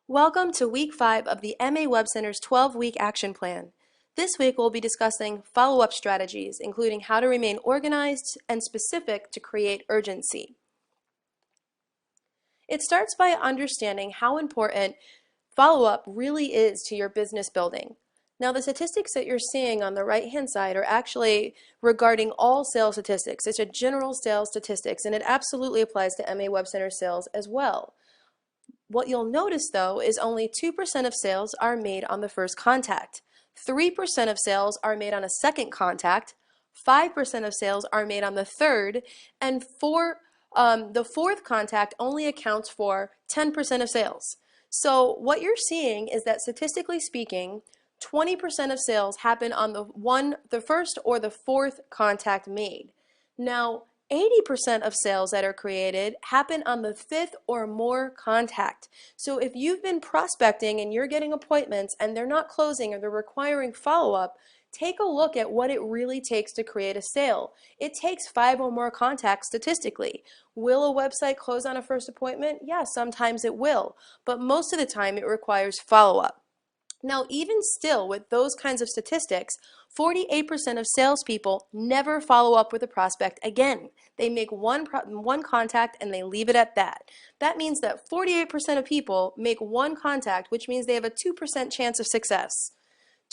Welcome to week 5 of the MA Web Center's 12-week action plan. This week we'll be discussing follow-up strategies, including how to remain organized and specific to create urgency. It starts by understanding how important follow-up really is to your business building. Now, the statistics that you're seeing on the right-hand side are actually regarding all sales statistics. It's a general sales statistics, and it absolutely applies to MA Web Center sales as well. What you'll notice though is only 2% of sales are made on the first contact. 3% of sales are made on a second contact. 5% of sales are made on the third, and the fourth contact only accounts for 10% of sales. So what you're seeing is that statistically speaking, 20% of sales happen on the first or the fourth contact made. Now, 80% of sales that are created happen on the fifth or more contact. So if you've been prospecting and you're getting appointments and they're not closing or they're requiring follow-up, take a look at what it really takes to create a sale. It takes 5 or more contacts statistically. Will a website close on a first appointment? Yeah, sometimes it will, but most of the time it requires follow-up. Now, even still, with those kinds of statistics, 48% of salespeople never follow up with a prospect again. They make one contact and they leave it at that. That means that 48% of people make one contact, which means they have a 2% chance of success.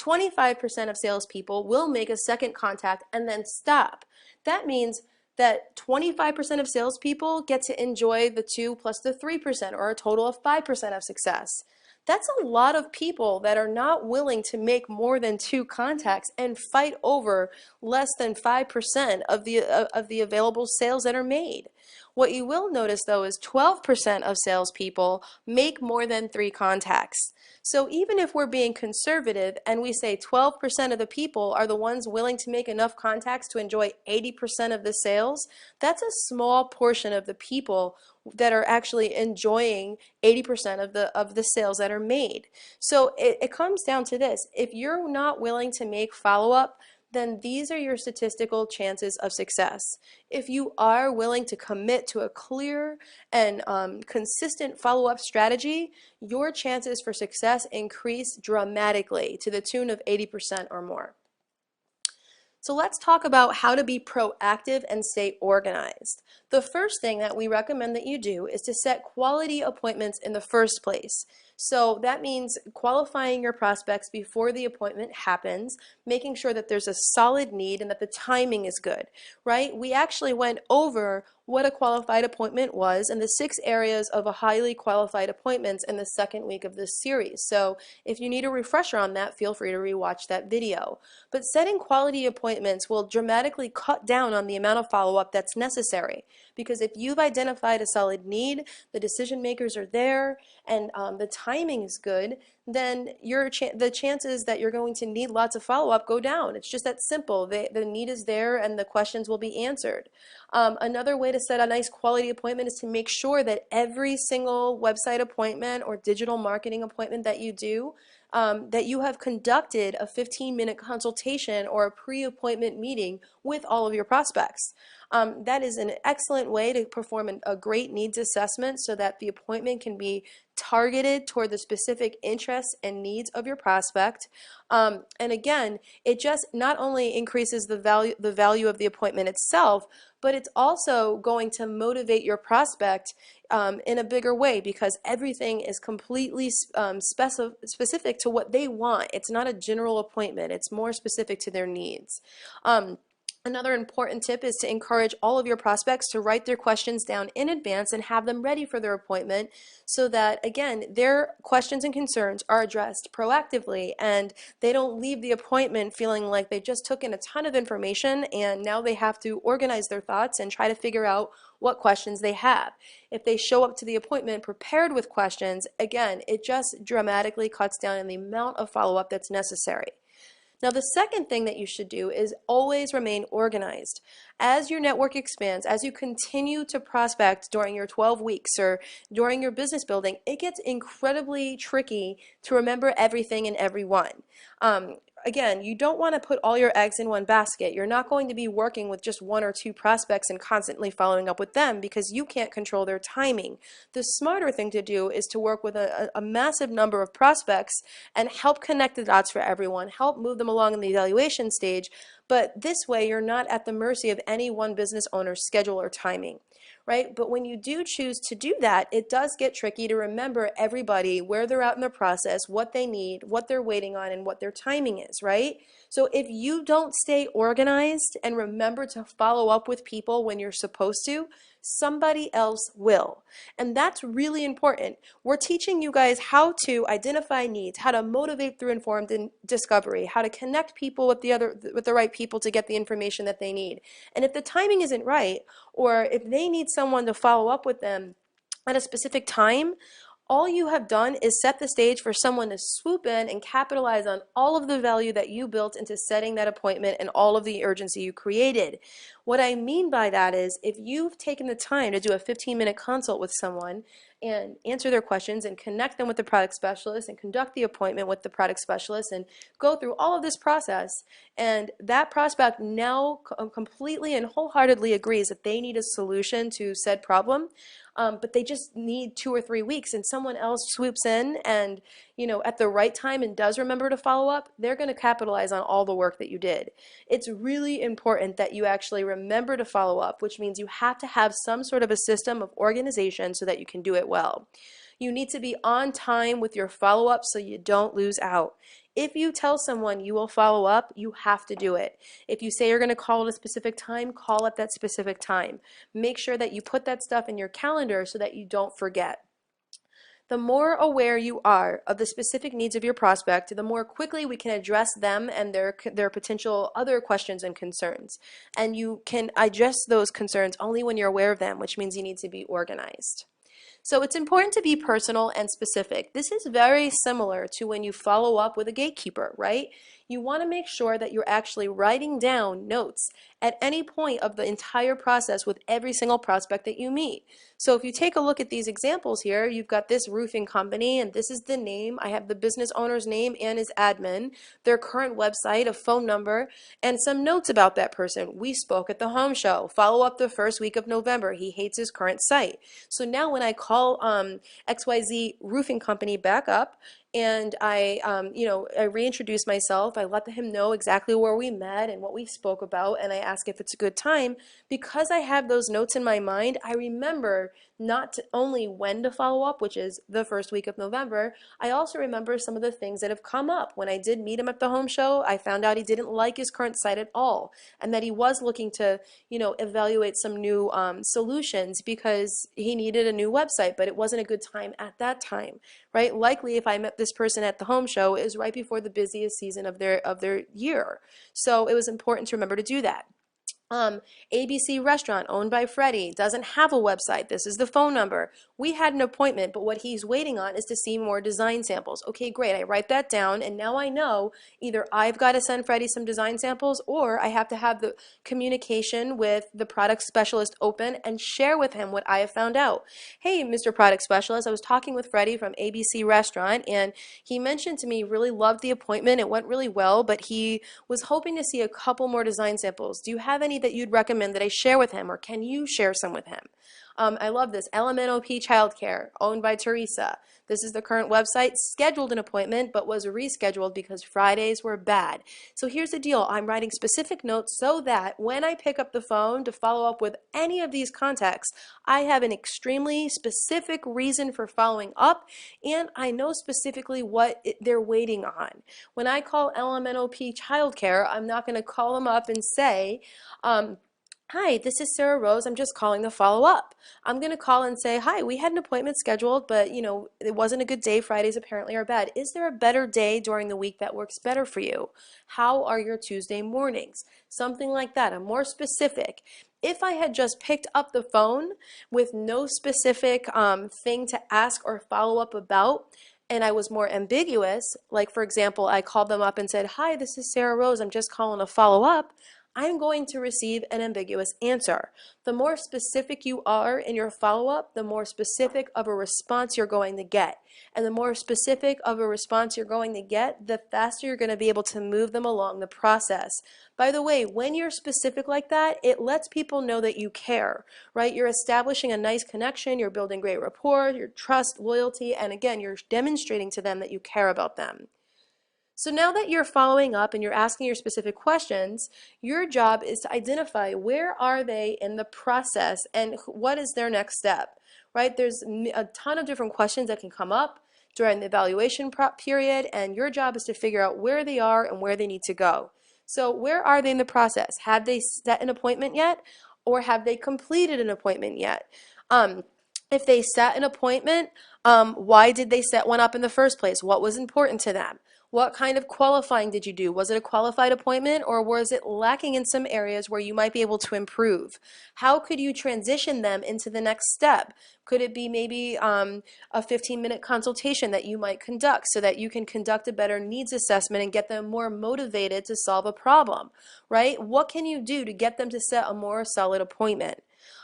25% of salespeople will make a second contact and then stop. That means that 25% of salespeople get to enjoy the 2 plus the 3%, or a total of 5% of success. That's a lot of people that are not willing to make more than 2 contacts and fight over less than 5% of the available sales that are made. What you will notice though is 12% of salespeople make more than 3 contacts. So even if we're being conservative and we say 12% of the people are the ones willing to make enough contacts to enjoy 80% of the sales, that's a small portion of the people that are actually enjoying 80% of the sales that are made. So it comes down to this. If you're not willing to make follow-up, then these are your statistical chances of success. If you are willing to commit to a clear and consistent follow-up strategy, your chances for success increase dramatically to the tune of 80% or more. So let's talk about how to be proactive and stay organized. The first thing that we recommend that you do is to set quality appointments in the first place. So that means qualifying your prospects before the appointment happens, making sure that there's a solid need and that the timing is good, right? We actually went over what a qualified appointment was and the 6 areas of a highly qualified appointments in the second week of this series. So if you need a refresher on that, feel free to rewatch that video. But setting quality appointments will dramatically cut down on the amount of follow-up that's necessary. Because if you've identified a solid need, the decision makers are there, and the timing is good, then the chances that you're going to need lots of follow-up go down. It's just that simple. The need is there and the questions will be answered. Another way to set a nice quality appointment is to make sure that every single website appointment or digital marketing appointment that you do, that you have conducted a 15-minute consultation or a pre-appointment meeting with all of your prospects. That is an excellent way to perform a great needs assessment so that the appointment can be targeted toward the specific interests and needs of your prospect. And again, it just not only increases the value of the appointment itself, but it's also going to motivate your prospect in a bigger way, because everything is completely specific to what they want. It's not a general appointment. It's more specific to their needs. Another important tip is to encourage all of your prospects to write their questions down in advance and have them ready for their appointment so that, again, their questions and concerns are addressed proactively and they don't leave the appointment feeling like they just took in a ton of information and now they have to organize their thoughts and try to figure out what questions they have. If they show up to the appointment prepared with questions, again, it just dramatically cuts down on the amount of follow-up that's necessary. Now, the second thing that you should do is always remain organized. As your network expands, as you continue to prospect during your 12 weeks or during your business building, it gets incredibly tricky to remember everything and everyone. again, you don't want to put all your eggs in one basket. You're not going to be working with just one or two prospects and constantly following up with them because you can't control their timing. The smarter thing to do is to work with a massive number of prospects and help connect the dots for everyone, help move them along in the evaluation stage. But this way, you're not at the mercy of any one business owner's schedule or timing. Right? But when you do choose to do that, it does get tricky to remember everybody, where they're at in the process, what they need, what they're waiting on, and what their timing is, right? So if you don't stay organized and remember to follow up with people when you're supposed to, somebody else will. And that's really important. We're teaching you guys how to identify needs, how to motivate through informed discovery, how to connect people with the right people to get the information that they need. And if the timing isn't right, or if they need someone to follow up with them at a specific time, all you have done is set the stage for someone to swoop in and capitalize on all of the value that you built into setting that appointment and all of the urgency you created. What I mean by that is, if you've taken the time to do a 15-minute consult with someone and answer their questions and connect them with the product specialist and conduct the appointment with the product specialist and go through all of this process, and that prospect now completely and wholeheartedly agrees that they need a solution to said problem, but they just need 2 or 3 weeks, and someone else swoops in and, at the right time and does remember to follow up, they're going to capitalize on all the work that you did. It's really important that you actually remember to follow up, which means you have to have some sort of a system of organization so that you can do it well. You need to be on time with your follow-up so you don't lose out. If you tell someone you will follow up, you have to do it. If you say you're going to call at a specific time, call at that specific time. Make sure that you put that stuff in your calendar so that you don't forget. The more aware you are of the specific needs of your prospect, the more quickly we can address them and their potential other questions and concerns. And you can address those concerns only when you're aware of them, which means you need to be organized. So it's important to be personal and specific. This is very similar to when you follow up with a gatekeeper, right? You want to make sure that you're actually writing down notes at any point of the entire process with every single prospect that you meet. So if you take a look at these examples here, you've got this roofing company, and this is the name. I have the business owner's name and his admin, their current website, a phone number, and some notes about that person. We spoke at the home show. Follow up the first week of November. He hates his current site. So now when I call XYZ roofing company back up, and I reintroduce myself. I let him know exactly where we met and what we spoke about, and I ask if it's a good time. Because I have those notes in my mind, I remember not only when to follow up, which is the first week of November, I also remember some of the things that have come up. When I did meet him at the home show, I found out he didn't like his current site at all, and that he was looking to, evaluate some new solutions because he needed a new website, but it wasn't a good time at that time, right? Likely, if I met this person at the home show, it was right before the busiest season of their year, so it was important to remember to do that. ABC Restaurant, owned by Freddie, doesn't have a website. This is the phone number. We had an appointment, but what he's waiting on is to see more design samples. Okay, great. I write that down, and now I know either I've got to send Freddie some design samples, or I have to have the communication with the product specialist open and share with him what I have found out. Hey, Mr. Product Specialist, I was talking with Freddie from ABC Restaurant, and he mentioned to me he really loved the appointment. It went really well, but he was hoping to see a couple more design samples. Do you have any that you'd recommend that I share with him, or can you share some with him? I love this. LMNOP Childcare, owned by Teresa. This is the current website. Scheduled an appointment, but was rescheduled because Fridays were bad. So here's the deal. I'm writing specific notes so that when I pick up the phone to follow up with any of these contacts, I have an extremely specific reason for following up, and I know specifically what they're waiting on. When I call LMNOP Childcare, I'm not going to call them up and say, hi, this is Sarah Rose. I'm just calling to follow up. I'm going to call and say, hi, we had an appointment scheduled, but it wasn't a good day. Fridays apparently are bad. Is there a better day during the week that works better for you? How are your Tuesday mornings? Something like that, a more specific. If I had just picked up the phone with no specific thing to ask or follow up about, and I was more ambiguous, like for example, I called them up and said, hi, this is Sarah Rose. I'm just calling to follow up. I'm going to receive an ambiguous answer. The more specific you are in your follow-up, the more specific of a response you're going to get. And the more specific of a response you're going to get, the faster you're going to be able to move them along the process. By the way, when you're specific like that, it lets people know that you care, right? You're establishing a nice connection, you're building great rapport, your trust, loyalty, and again, you're demonstrating to them that you care about them. So now that you're following up and you're asking your specific questions, your job is to identify where are they in the process and what is their next step, right? There's a ton of different questions that can come up during the evaluation period, and your job is to figure out where they are and where they need to go. So where are they in the process? Have they set an appointment yet, or have they completed an appointment yet? If they set an appointment, why did they set one up in the first place? What was important to them? What kind of qualifying did you do? Was it a qualified appointment, or was it lacking in some areas where you might be able to improve? How could you transition them into the next step? Could it be maybe a 15-minute consultation that you might conduct so that you can conduct a better needs assessment and get them more motivated to solve a problem, right? What can you do to get them to set a more solid appointment?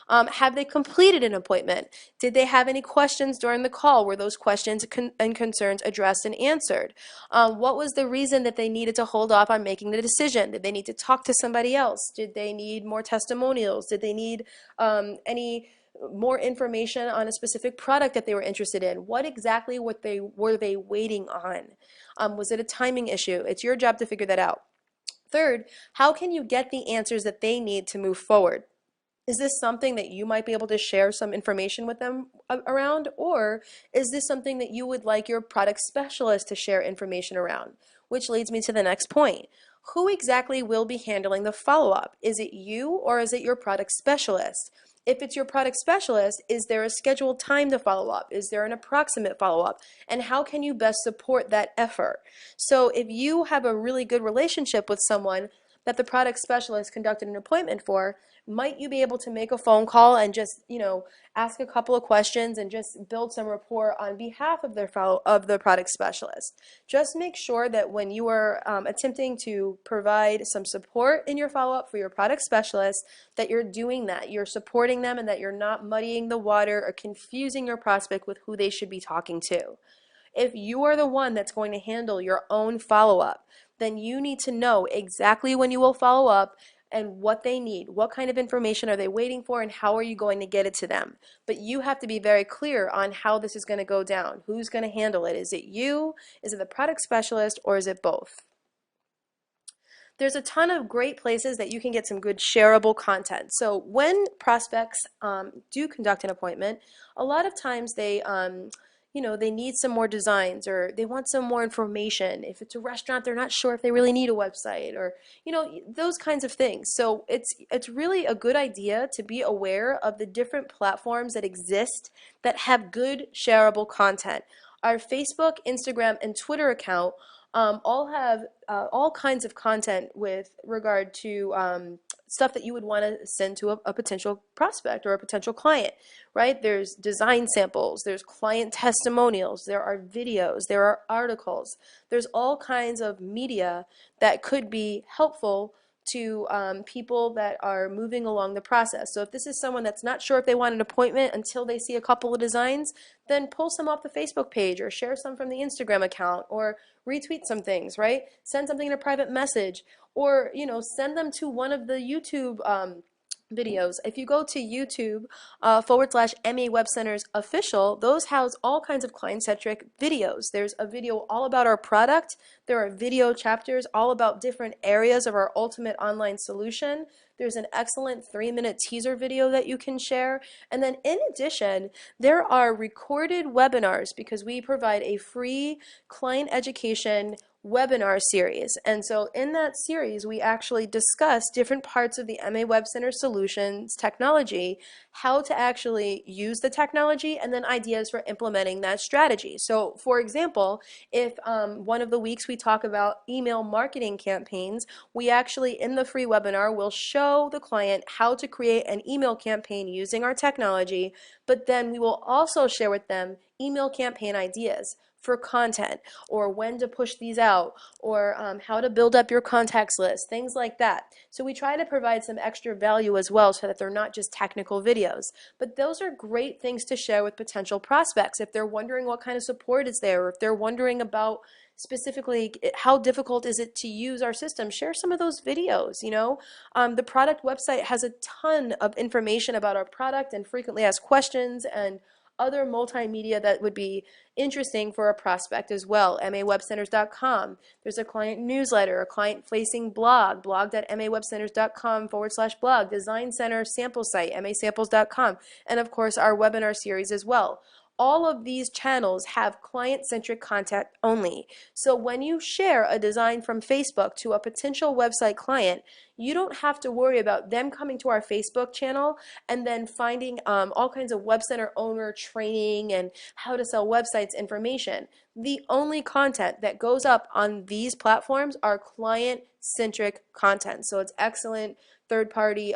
Have they completed an appointment? Did they have any questions during the call? Were those questions and concerns addressed and answered? What was the reason that they needed to hold off on making the decision? Did they need to talk to somebody else? Did they need more testimonials? Did they need any more information on a specific product that they were interested in? What exactly were they waiting on? Was it a timing issue? It's your job to figure that out. Third, how can you get the answers that they need to move forward? Is this something that you might be able to share some information with them around, or is this something that you would like your product specialist to share information around? Which leads me to the next point. Who exactly will be handling the follow-up? Is it you, or is it your product specialist? If it's your product specialist, is there a scheduled time to follow up? Is there an approximate follow-up? And how can you best support that effort? So if you have a really good relationship with someone that the product specialist conducted an appointment for, might you be able to make a phone call and just, ask a couple of questions and just build some rapport on behalf of the product specialist? Just make sure that when you are attempting to provide some support in your follow-up for your product specialist, that you're doing that. You're supporting them, and that you're not muddying the water or confusing your prospect with who they should be talking to. If you are the one that's going to handle your own follow-up, then you need to know exactly when you will follow up and what they need. What kind of information are they waiting for, and how are you going to get it to them? But you have to be very clear on how this is going to go down. Who's going to handle it? Is it you? Is it the product specialist? Or is it both? There's a ton of great places that you can get some good shareable content. So when prospects do conduct an appointment, a lot of times they need some more designs, or they want some more information. If it's a restaurant, they're not sure if they really need a website, or those kinds of things. So it's really a good idea to be aware of the different platforms that exist that have good shareable content. Our Facebook, Instagram, and Twitter account all have all kinds of content with regard to stuff that you would want to send to a potential prospect or a potential client, right? There's design samples, there's client testimonials, there are videos, there are articles, there's all kinds of media that could be helpful to people that are moving along the process. So if this is someone that's not sure if they want an appointment until they see a couple of designs, then pull some off the Facebook page, or share some from the Instagram account, or retweet some things, right? Send something in a private message, or send them to one of the YouTube videos. If you go to YouTube /MA Web Centers official, those house all kinds of client-centric videos. There's a video all about our product. There are video chapters all about different areas of our ultimate online solution. There's an excellent 3-minute teaser video that you can share. And then in addition, there are recorded webinars, because we provide a free client education webinar series. And so in that series, we actually discuss different parts of the MA Web Center Solutions technology, how to actually use the technology, and then ideas for implementing that strategy. So for example, if one of the weeks we talk about email marketing campaigns, we actually in the free webinar will show the client how to create an email campaign using our technology, but then we will also share with them email campaign ideas for content, or when to push these out, or how to build up your contacts list, things like that. So we try to provide some extra value as well so that they're not just technical videos. But those are great things to share with potential prospects if they're wondering what kind of support is there, or if they're wondering about specifically how difficult is it to use our system. Share some of those videos. The product website has a ton of information about our product and frequently asked questions and other multimedia that would be interesting for a prospect as well. mawebcenters.com. There's a client newsletter, a client-facing blog, blog.mawebcenters.com/blog, design center sample site, masamples.com, and of course our webinar series as well. All of these channels have client-centric content only. So when you share a design from Facebook to a potential website client, you don't have to worry about them coming to our Facebook channel and then finding all kinds of web center owner training and how to sell websites information. The only content that goes up on these platforms are client-centric content. So it's excellent third-party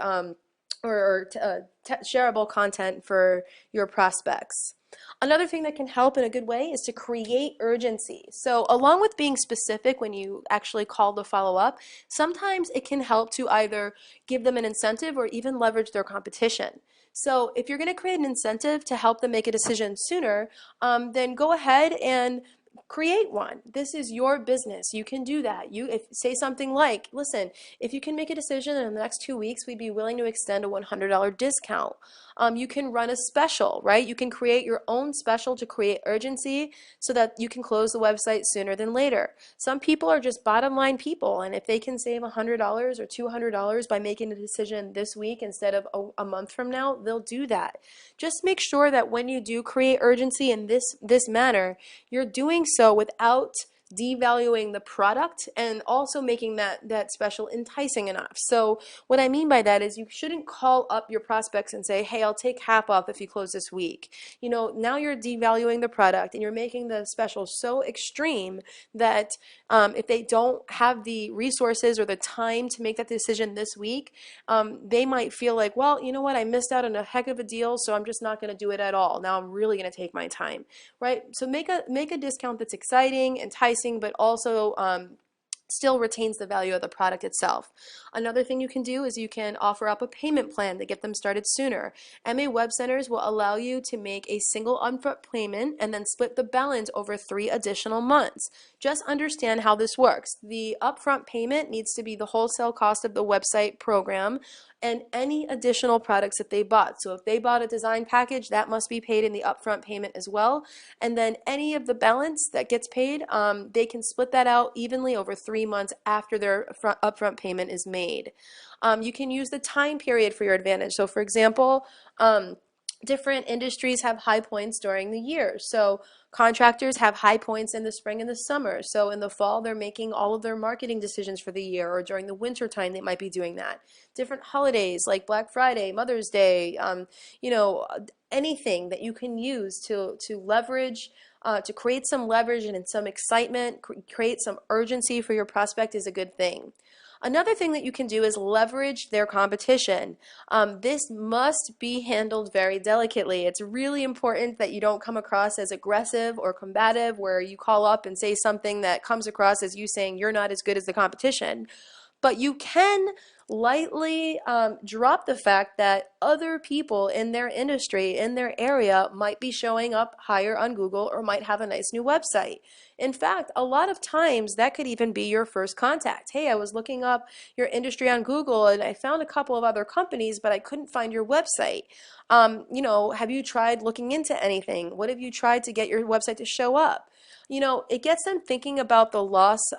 shareable content for your prospects. Another thing that can help in a good way is to create urgency. So along with being specific when you actually call to follow up, sometimes it can help to either give them an incentive or even leverage their competition. So if you're going to create an incentive to help them make a decision sooner, then go ahead and create one. This is your business. You can do that. Say something like, listen, if you can make a decision in the next 2 weeks, we'd be willing to extend a $100 discount. You can run a special, right? You can create your own special to create urgency so that you can close the website sooner than later. Some people are just bottom line people, and if they can save $100 or $200 by making a decision this week instead of a month from now, they'll do that. Just make sure that when you do create urgency in this manner, you're doing so without devaluing the product and also making that special enticing enough. So what I mean by that is you shouldn't call up your prospects and say, hey, I'll take half off if you close this week. Now you're devaluing the product and you're making the special so extreme that if they don't have the resources or the time to make that decision this week, they might feel like, well, you know what, I missed out on a heck of a deal, so I'm just not going to do it at all. Now I'm really going to take my time, right? So make a discount that's exciting, enticing, but also still retains the value of the product itself. Another thing you can do is you can offer up a payment plan to get them started sooner. MA Web Centers will allow you to make a single upfront payment and then split the balance over 3 additional months. Just understand how this works. The upfront payment needs to be the wholesale cost of the website program and any additional products that they bought. So if they bought a design package, that must be paid in the upfront payment as well. And then any of the balance that gets paid, they can split that out evenly over 3 months after their upfront payment is made. You can use the time period for your advantage. So for example, different industries have high points during the year. So contractors have high points in the spring and the summer. So in the fall, they're making all of their marketing decisions for the year, or during the winter time, they might be doing that. Different holidays like Black Friday, Mother's Day, anything that you can use to leverage, to create some leverage and some excitement, create some urgency for your prospect is a good thing. Another thing that you can do is leverage their competition. This must be handled very delicately. It's really important that you don't come across as aggressive or combative, where you call up and say something that comes across as you saying you're not as good as the competition. But you can lightly drop the fact that other people in their industry, in their area, might be showing up higher on Google or might have a nice new website. In fact, a lot of times that could even be your first contact. Hey, I was looking up your industry on Google and I found a couple of other companies, but I couldn't find your website. Have you tried looking into anything? What have you tried to get your website to show up? It gets them thinking about the lost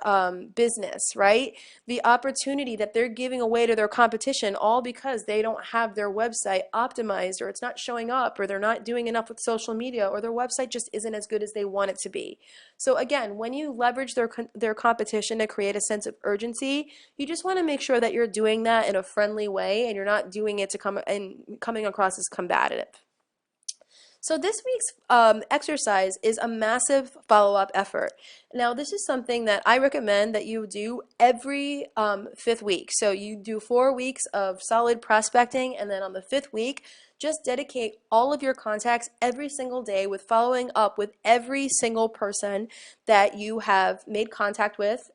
business, right? The opportunity that they're giving away to their competition, all because they don't have their website optimized, or it's not showing up, or they're not doing enough with social media, or their website just isn't as good as they want it to be. So again, when you leverage their competition to create a sense of urgency, you just want to make sure that you're doing that in a friendly way and you're not doing it to coming across as combative. So this week's exercise is a massive follow-up effort. Now this is something that I recommend that you do every 5th week. So you do 4 weeks of solid prospecting, and then on the 5th week, Just dedicate all of your contacts every single day with following up with every single person that you have made contact with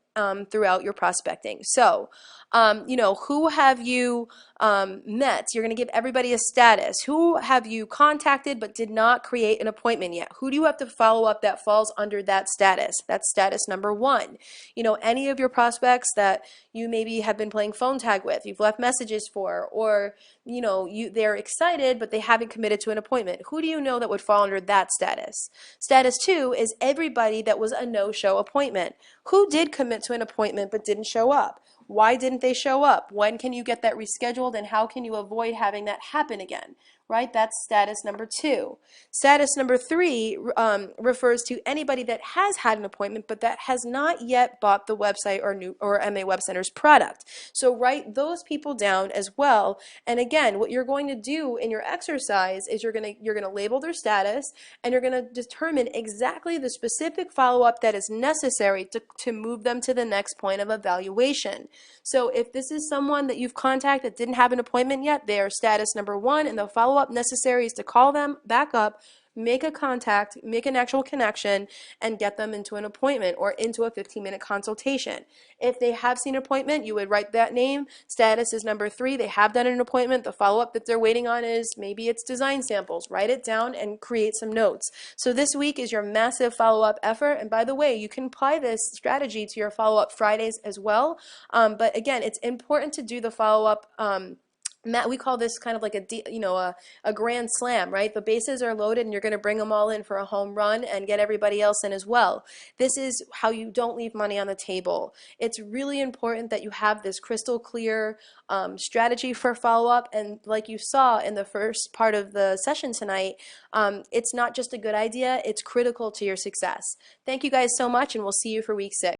throughout your prospecting. So, who have you met? You're going to give everybody a status. Who have you contacted but did not create an appointment yet? Who do you have to follow up that falls under that status? That's status number one. Any of your prospects that you maybe have been playing phone tag with, you've left messages for, or they're excited but they haven't committed to an appointment. Who do you know that would fall under that status? Status two is everybody that was a no-show appointment. Who did commit to an appointment but didn't show up? Why didn't they show up? When can you get that rescheduled, and how can you avoid having that happen again? Right? That's status number two. Status number three refers to anybody that has had an appointment but that has not yet bought the website or MA Web Center's product. So write those people down as well. And again, what you're going to do in your exercise is you're going to label their status, and you're going to determine exactly the specific follow-up that is necessary to move them to the next point of evaluation. So if this is someone that you've contacted that didn't have an appointment yet, they are status number one, and the follow-up necessary is to call them back up, make a contact, make an actual connection, and get them into an appointment or into a 15-minute consultation. If they have seen an appointment, you would write that name. Status is number three. They have done an appointment. The follow-up that they're waiting on is maybe it's design samples. Write it down and create some notes. So this week is your massive follow-up effort. And by the way, you can apply this strategy to your follow-up Fridays as well. But again, it's important to do the follow-up. We call this kind of like a grand slam, right? The bases are loaded and you're going to bring them all in for a home run and get everybody else in as well. This is how you don't leave money on the table. It's really important that you have this crystal clear strategy for follow-up, and like you saw in the first part of the session tonight, it's not just a good idea, it's critical to your success. Thank you guys so much, and we'll see you for week 6.